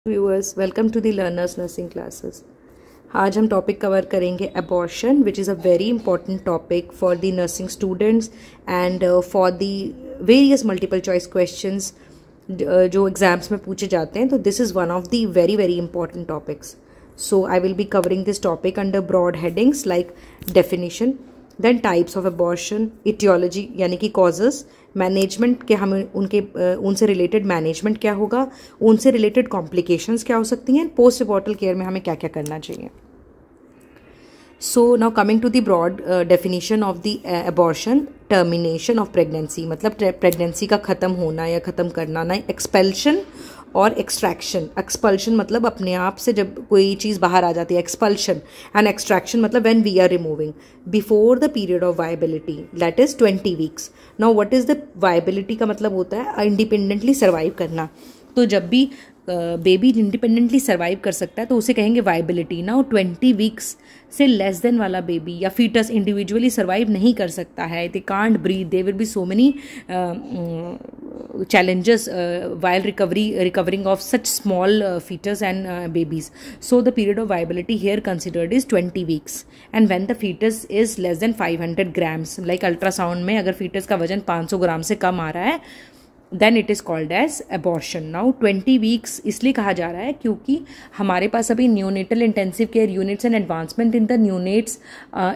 Viewers, welcome to the learners nursing classes. आज हम topic cover करेंगे abortion, which is a very important topic for the nursing students and for the various multiple choice questions जो exams में पूछे जाते हैं। तो this is one of the very very important topics. So I will be covering this topic under broad headings like definition, then types of abortion, etiology यानी कि causes, management के हमें उनसे रिलेटेड मैनेजमेंट क्या होगा, उनसे रिलेटेड कॉम्प्लिकेशंस क्या हो सकती हैं, पोस्ट एबॉर्टल केयर में हमें क्या क्या करना चाहिए. So now coming to the broad definition of the abortion, termination of pregnancy मतलब प्रेगनेंसी का ख़त्म होना या ख़त्म करना ना. एक्सपेल्शन और एक्सट्रैक्शन. एक्सपल्शन मतलब अपने आप से जब कोई चीज़ बाहर आ जाती है, एक्सपल्शन. एंड एक्सट्रैक्शन मतलब when we are removing before the period of viability, that is 20 weeks. Now what is the viability का मतलब होता है इंडिपेंडेंटली सर्वाइव करना. तो जब भी बेबी इंडिपेंडेंटली सर्वाइव कर सकता है तो उसे कहेंगे वायबिलिटी. नाउ 20 वीक्स से लेस देन वाला बेबी या फीटस इंडिविजुअली सर्वाइव नहीं कर सकता है, they can't breathe, there will be so many challenges while recovering of such small fetus and babies. So the period of viability here considered is 20 weeks, and when the fetus is less than 500 grams, like ultrasound में अगर fetus का वजन 500 ग्राम से कम आ रहा है, then it is called as abortion. Now 20 weeks इसलिए कहा जा रहा है क्योंकि हमारे पास अभी neonatal intensive care units and advancement in the neonates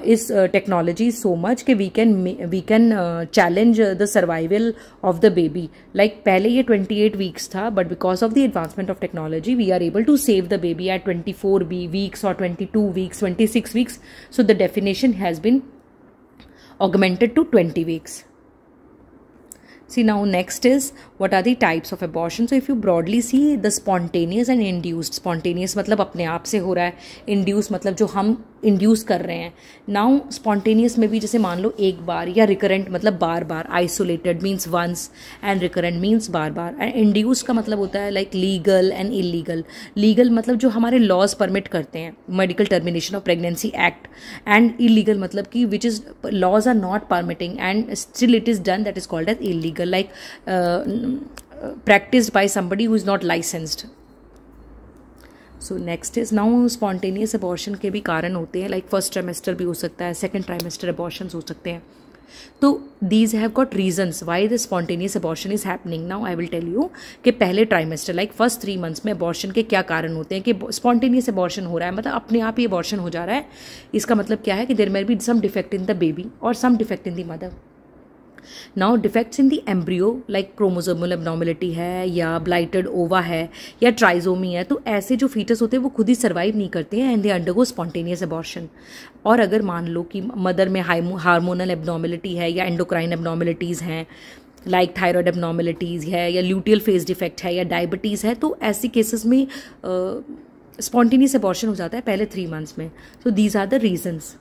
इस टेक्नोलॉजी सो मच कि we can challenge the survival of the baby. Like पहले ये 28 वीक्स था, but because of the advancement of technology we are able to save the baby at 24 weeks और 22 weeks, 26 weeks. So the definition has been augmented to 20 weeks. See, now next is what are the types of abortion. So if you broadly see the spontaneous and induced. Spontaneous मतलब अपने आप से हो रहा है, induced मतलब जो हम इंड्यूस कर रहे हैं. नाउ स्पॉन्टेनियस में भी जैसे मान लो एक बार, या रिकरेंट मतलब बार बार. Isolated means once and recurrent means बार बार. एंड इंड्यूस का मतलब होता है like legal and illegal. Legal मतलब जो हमारे लॉज परमिट करते हैं, medical termination of pregnancy act. And illegal मतलब कि which is laws are not permitting and still it is done, that is called as illegal, like practiced by somebody who is not licensed. So next is now spontaneous abortion के भी कारण होते हैं, like first trimester भी हो सकता है, second trimester abortions हो सकते हैं. तो these have got reasons why the spontaneous abortion is happening. Now I will tell you कि पहले ट्राइमेस्टर लाइक फर्स्ट 3 मंथ्स में अबॉर्शन के क्या कारण होते हैं. कि स्पॉन्टेनियस अबॉर्शन हो रहा है मतलब अपने आप ही अबॉर्शन हो जा रहा है. इसका मतलब क्या है कि there may be some defect in the baby और some defect in the mother. Now defects in the embryo like chromosomal abnormality है, या ब्लाइटेड ओवा है, या ट्राइजोमी है. तो ऐसे जो फीटस होते हैं वो खुद ही सर्वाइव नहीं करते हैं and they undergo spontaneous abortion. और अगर मान लो कि मदर में हार्मोनल एबनॉर्मलिटी है या एंडोक्राइन एबनॉर्मलिटीज़ हैं, लाइक थायराइड एबनॉर्मलिटीज़ है, या ल्यूटियल फेज डिफेक्ट है, या डायबिटीज़ है, तो ऐसी केसेस में स्पॉन्टेनियस अबॉर्शन हो जाता है पहले 3 मंथ्स में. So these are the reasons.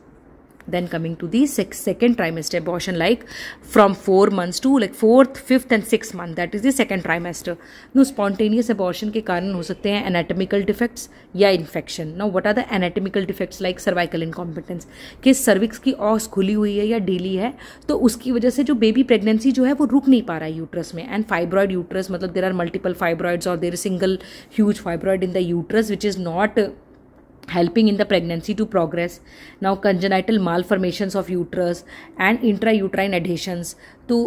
Then coming to the second trimester abortion, like from 4 months to like 4th, 5th and 6th month, that is the second trimester. No, spontaneous abortion के कारण हो सकते हैं anatomical defects या infection. Now what are the anatomical defects like cervical incompetence, कि cervix की os खुली हुई है या ढीली है, तो उसकी वजह से जो बेबी प्रेगनेंसी जो है वो रुक नहीं पा रहा है यूट्रस में. एंड फाइब्रॉइड यूट्रस मतलब देर आर मल्टीपल फाइब्रॉइड्स और there is single huge fibroid in the uterus which is not helping in the pregnancy to progress. Now congenital malformations of uterus and intrauterine adhesions. तो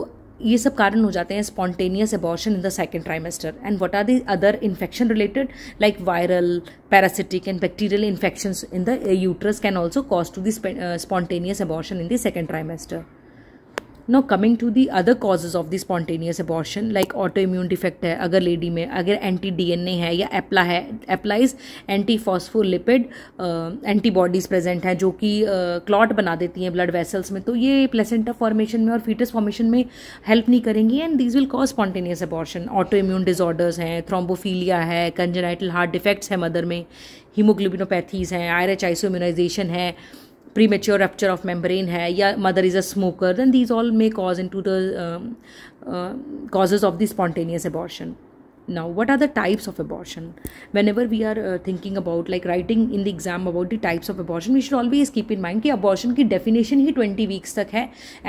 ये सब कारण हो जाते हैं spontaneous abortion in the second trimester. And what are the other infection related like viral, parasitic and bacterial infections in the uterus can also cause to the spontaneous abortion in the second trimester. Now coming to the other causes of the spontaneous abortion like autoimmune defect है अगर lady में, अगर anti DNA है या एप्ला है, applies anti phospholipid antibodies present हैं जो कि क्लॉट बना देती हैं ब्लड वेसल्स में, तो ये प्लेसेंटा फॉर्मेशन में और फीटस फॉर्मेशन में हेल्प नहीं करेंगी and these will cause spontaneous abortion. Autoimmune disorders हैं, थ्रोम्बोफीलिया है, कंजेनाइटल हार्ट डिफेक्ट्स है मदर में, हीमोग्लोबिनोपैथीज हैं, आयरएच आइसोइम्यूनाइजेशन है, premature rupture of membrane है, या mother is a smoker, then these all may cause into the causes of the spontaneous abortion. Now, what are the types of abortion? Whenever we are thinking about like writing in the exam about the types of abortion, we should always keep in mind कि abortion की definition ही 20 weeks तक है,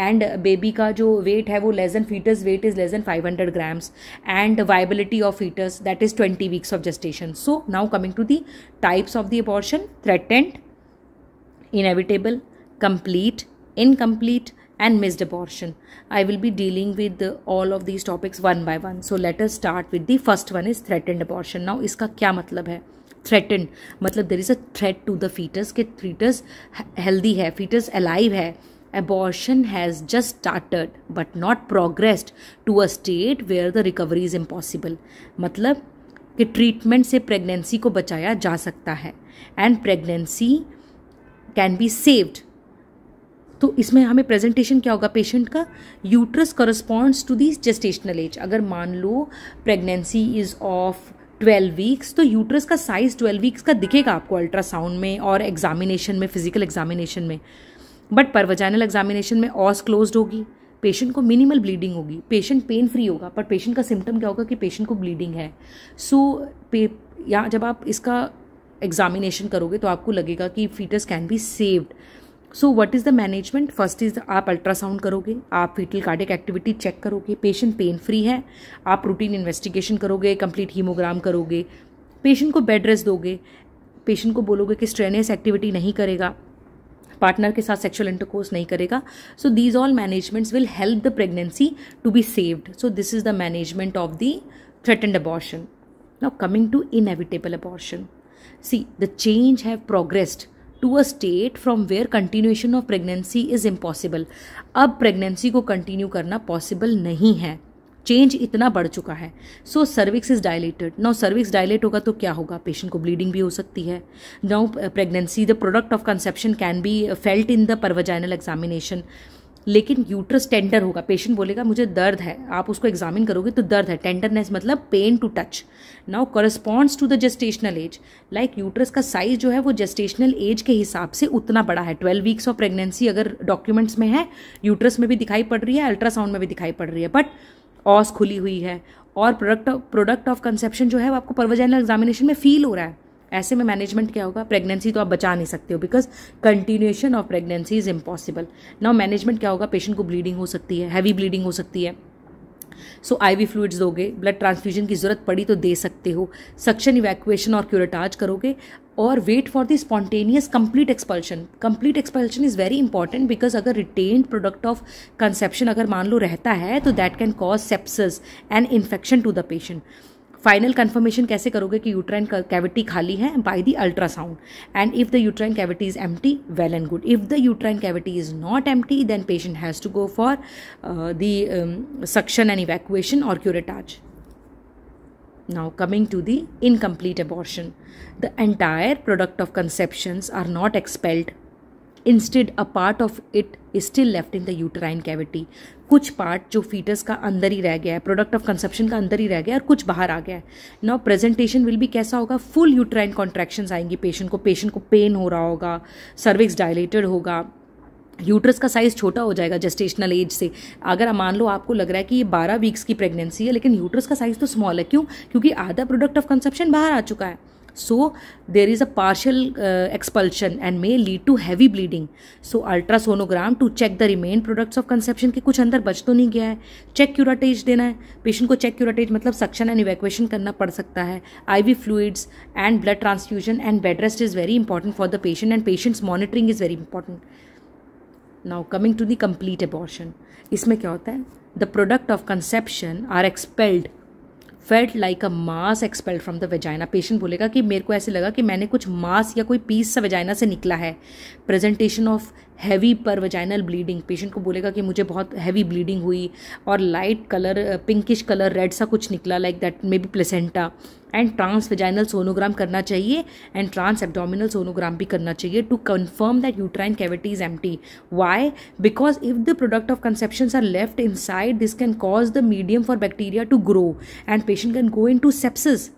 and baby का जो weight है वो less than fetus weight is less than 500 grams, and viability of fetus that is 20 weeks of gestation. So now coming to the types of the abortion: threatened, inevitable, complete, incomplete, and missed abortion. I will be dealing with all of these topics one by one. So let us start with the first one is threatened abortion. Now इसका क्या मतलब है? Threatened मतलब there is a threat to the fetus कि fetus healthy है, fetus alive है. Abortion has just started but not progressed to a state where the recovery is impossible. मतलब कि ट्रीटमेंट से प्रेगनेंसी को बचाया जा सकता है and pregnancy can be saved. तो इसमें हमें प्रेजेंटेशन क्या होगा पेशेंट का? Uterus corresponds to the gestational age. अगर मान लो प्रेगनेंसी इज ऑफ 12 वीक्स तो यूट्रस का साइज 12 वीक्स का दिखेगा आपको अल्ट्रासाउंड में और एग्जामिनेशन में, फिजिकल एग्जामिनेशन में. बट पर वजाइनल एग्जामिनेशन में ऑस क्लोज्ड होगी, पेशेंट को मिनिमल ब्लीडिंग होगी, पेशेंट पेन फ्री होगा, पर पेशेंट का सिम्टम क्या होगा कि पेशेंट को ब्लीडिंग है. सो या जब आप इसका एग्जामिनेशन करोगे तो आपको लगेगा कि foetus can be saved. So what is the management? First is आप अल्ट्रासाउंड करोगे, आप फीटल कार्डियक एक्टिविटी चेक करोगे, पेशेंट पेन फ्री है, आप रूटीन इन्वेस्टिगेशन करोगे, कंप्लीट हीमोग्राम करोगे, पेशेंट को बेड रेस्ट दोगे, पेशेंट को बोलोगे कि स्ट्रेनियस एक्टिविटी नहीं करेगा, पार्टनर के साथ सेक्सुअल इंटरकोर्स नहीं करेगा. So these all managements will help the pregnancy to be saved. So this is the management of the threatened abortion. Now coming to inevitable abortion. See, the change have progressed to a state from where continuation of pregnancy is impossible. अब प्रेगनेंसी को continue करना possible नहीं है, change इतना बढ़ चुका है. So cervix is dilated. Now cervix dilate होगा तो क्या होगा? पेशेंट को ब्लीडिंग भी हो सकती है. Now pregnancy the product of conception can be felt in the per vaginal examination. लेकिन यूट्रस टेंडर होगा, पेशेंट बोलेगा मुझे दर्द है, आप उसको एग्जामिन करोगे तो दर्द है, टेंडरनेस मतलब pain to touch. Now corresponds to the gestational age. Like uterus का साइज जो है वो जेस्टेशनल एज के हिसाब से उतना बड़ा है. 12 वीक्स ऑफ प्रेगनेंसी अगर डॉक्यूमेंट्स में है, यूट्रस में भी दिखाई पड़ रही है, अल्ट्रासाउंड में भी दिखाई पड़ रही है, बट ऑस खुली हुई है और प्रोडक्ट ऑफ कंसेप्शन जो है वो आपको परवजाइनल एग्जामिनेशन में फील हो रहा है. ऐसे में मैनेजमेंट क्या होगा? प्रेगनेंसी तो आप बचा नहीं सकते हो because continuation of pregnancy is impossible. Now management क्या होगा? पेशेंट को ब्लीडिंग हो सकती है, हैवी ब्लीडिंग हो सकती है, सो आईवी फ्लूइड्स दोगे, ब्लड ट्रांसफ्यूजन की जरूरत पड़ी तो दे सकते हो, सक्शन इवैक्यूएशन और क्यूरेटाज करोगे, और wait for the spontaneous complete expulsion. Complete expulsion is very important because अगर रिटेन्ड प्रोडक्ट ऑफ कंसेप्शन अगर मान लो रहता है तो that can cause sepsis and infection to the patient. Final confirmation कैसे करोगे कि यूट्राइन कैविटी खाली है? By the ultrasound. And if the uterine cavity is empty, well and good. If the uterine cavity is not empty then patient has to go for the suction and evacuation और curettage. Now coming to the incomplete abortion. The entire product of conceptions are not expelled. Instead, a part of it is still left in the uterine cavity. कुछ part जो foetus का अंदर ही रह गया है, product of conception का अंदर ही रह गया है और कुछ बाहर आ गया है. नाउ प्रेजेंटेशन विल बी कैसा होगा? फुल यूट्राइन कॉन्ट्रैक्शंस आएंगी पेशेंट को पेन हो रहा होगा, सर्विक्स डायलेटेड होगा, यूट्रस का साइज छोटा हो जाएगा जेस्टेशनल एज से. अगर मान लो आपको लग रहा है कि ये 12 वीक्स की प्रेगनेंसी है लेकिन यूट्रस का साइज तो स्मॉल है, क्यों? क्योंकि आधा प्रोडक्ट ऑफ कंसेप्शन बाहर आ चुका है. So there is a partial expulsion and may lead to heavy bleeding. So ultrasonogram to check the remain products of conception के कुछ अंदर बच तो नहीं गया है. चेक क्यूराटेज देना है पेशेंट को. चेक क्यूराटेज मतलब सक्शन एंड इवैक्यूएशन करना पड़ सकता है. IV fluids and blood transfusion and bed rest is very important for the patient and patients monitoring is very important. Now coming to the complete abortion. इसमें क्या होता है? The product of conception are expelled, felt like a mass expelled from the vagina. Patient बोलेगा कि मेरे को ऐसे लगा कि मैंने कुछ मास या कोई पीस सा वेजाइना से निकला है. Presentation of heavy per vaginal bleeding. Patient को बोलेगा कि मुझे बहुत हैवी ब्लीडिंग हुई और light colour, pinkish colour, red सा कुछ निकला, like that maybe placenta. And transvaginal sonogram करना चाहिए एंड ट्रांस एब्डोमिनल सोनोग्राम भी करना चाहिए to confirm that uterine cavity is empty. Why? Because if the product of conceptions are left inside this can cause the medium for bacteria to grow and patient can go into sepsis.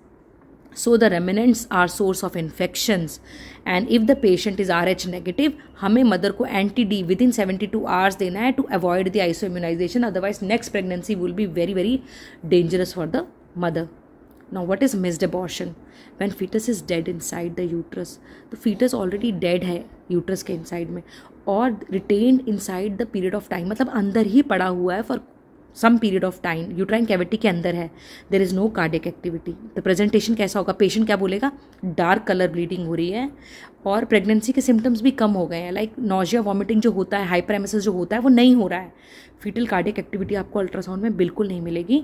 So the remnants are source of infections, and if the patient is RH negative, हमें mother को anti-D within 72 hours देना है to avoid the isoimmunization. Otherwise next pregnancy will be very very dangerous for the mother. Now what is missed abortion? When fetus is dead inside the uterus, तो fetus already dead है uterus के inside में, और retained inside the period of time, मतलब अंदर ही पड़ा हुआ है for some period of time, uterine cavity के अंदर है, there is no cardiac activity. तो प्रेजेंटेशन कैसा होगा? पेशेंट क्या बोलेगा? डार्क कलर ब्लीडिंग हो रही है और प्रेगनेंसी के सिम्टम्स भी कम हो गए हैं, लाइक नॉजिया वॉमिटिंग जो होता है, हाइपरेमेसिस जो होता है वो नहीं हो रहा है। फीटल कार्डियक एक्टिविटी आपको अल्ट्रासाउंड में बिल्कुल नहीं मिलेगी।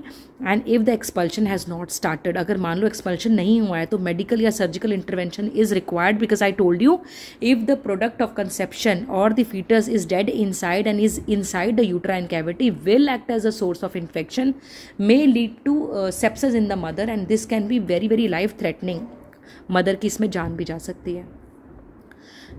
And if the expulsion has not started, अगर मान लो एक्सपल्शन नहीं हुआ है तो मेडिकल या surgical intervention is required, because I told you if the product of conception और the fetus is dead inside and is inside the uterine cavity will act as a source of infection, may lead to sepsis in the mother, and this can be very very life threatening. Mother की इसमें जान भी जा सकती है।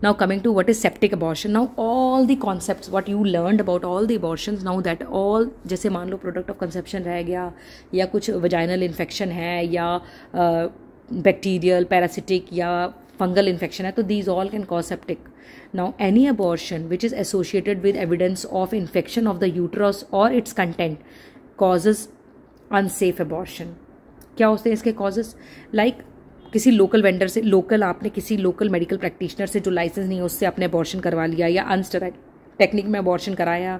Now coming to what is septic abortion. Now all the concepts what you learned about all the abortions, now that all, जैसे मान लो product of conception रह गया, या कुछ vaginal infection है, या bacterial, parasitic या fungal infection है, तो these all can cause septic. Now any abortion which is associated with evidence of infection of the uterus or its content causes unsafe abortion. क्या होते हैं इसके causes? Like किसी लोकल वेंडर से, local आपने किसी लोकल मेडिकल प्रैक्टिशनर से जो लाइसेंस नहीं है उससे आपने अबॉर्शन करवा लिया, या अनस्टेराइल टेक्निक में अबॉर्शन कराया,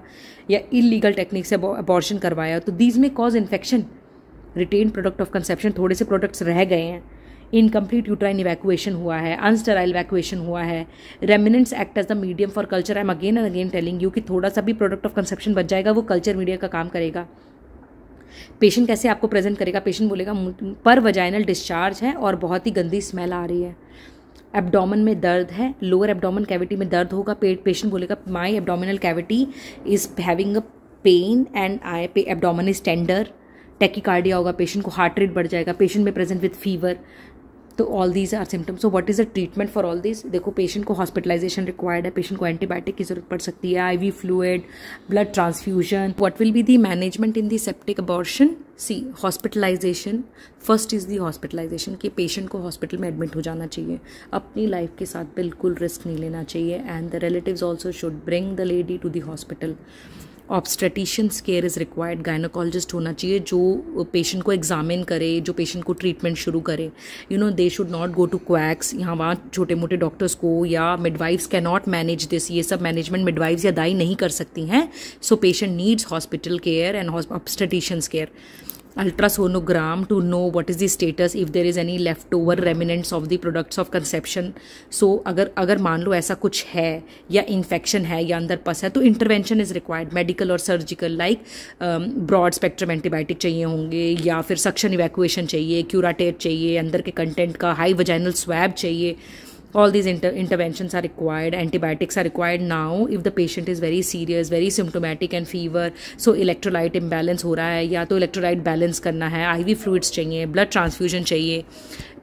या इलीगल टेक्निक से अबॉर्शन करवाया, तो these may cause infection. Retain product of conception, थोड़े से प्रोडक्ट्स रह गए हैं, इनकम्प्लीट यूट्राइन इवैक्यूएशन हुआ है, अनस्टेराइल इवैक्यूएशन हुआ है, remnants act as the medium for culture. I am again and again telling you कि थोड़ा सा भी प्रोडक्ट ऑफ कंसेप्शन बच जाएगा, वो कल्चर मीडिया का काम करेगा। पेशेंट कैसे आपको प्रेजेंट करेगा? पेशेंट बोलेगा पर वजाइनल डिस्चार्ज है और बहुत ही गंदी स्मेल आ रही है, एब्डोमेन में दर्द है, लोअर एब्डोमेन कैविटी में दर्द होगा, पेशेंट बोलेगा my abdominal cavity is having a pain and I abdomen is tender, tachycardia होगा, पेशेंट को हार्ट रेट बढ़ जाएगा, पेशेंट में प्रेजेंट विथ फीवर। तो all these are symptoms. So what is the treatment for all this? देखो patient को hospitalisation required है, patient को एंटीबायोटिक की जरूरत पड़ सकती है, IV fluid, blood transfusion. What will be the management in the septic abortion? C hospitalisation, first is the hospitalisation, कि पेशेंट को हॉस्पिटल में एडमिट हो जाना चाहिए, अपनी लाइफ के साथ बिल्कुल रिस्क नहीं लेना चाहिए, and the relatives also should bring the lady to the hospital. Obstetricians care is required, gynaecologist होना चाहिए जो पेशेंट को एग्जामिन करे, जो पेशेंट को ट्रीटमेंट शुरू करे। They should not go to quacks, यहाँ वहाँ छोटे मोटे डॉक्टर्स को, या midwifes can not manage this, ये सब मैनेजमेंट मिडवाइफ्स या दाई नहीं कर सकती हैं। So patient needs hospital care and obstetricians care. ultrasonogram to know what is the status if there is any leftover remnants of the products of conception. So अगर मान लो ऐसा कुछ है या इन्फेक्शन है या अंदर पस है तो इंटरवेंशन इज रिक्वायर्ड, मेडिकल और surgical, like broad spectrum antibiotic चाहिए होंगे, या फिर सक्शन इवैक्यूएशन चाहिए, क्यूराटेट चाहिए, अंदर के कंटेंट का हाई वजाइनल स्वैब चाहिए। All these interventions are required. Antibiotics are required now if the patient is very serious, very symptomatic and fever. So electrolyte imbalance हो रहा है, या तो electrolyte balance करना है, IV fluids चाहिए, blood transfusion चाहिए.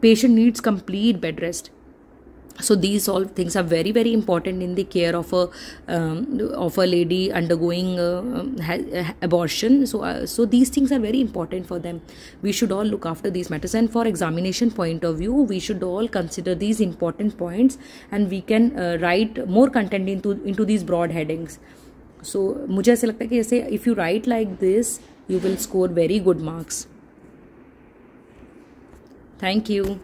Patient needs complete bed rest. So these all things are very very important in the care of a lady undergoing abortion. So these things are very important for them. We should all look after these matters, and for examination point of view we should all consider these important points, and we can write more content into these broad headings. So मुझे ऐसा लगता है कि जैसे if you write like this you will score very good marks. Thank you.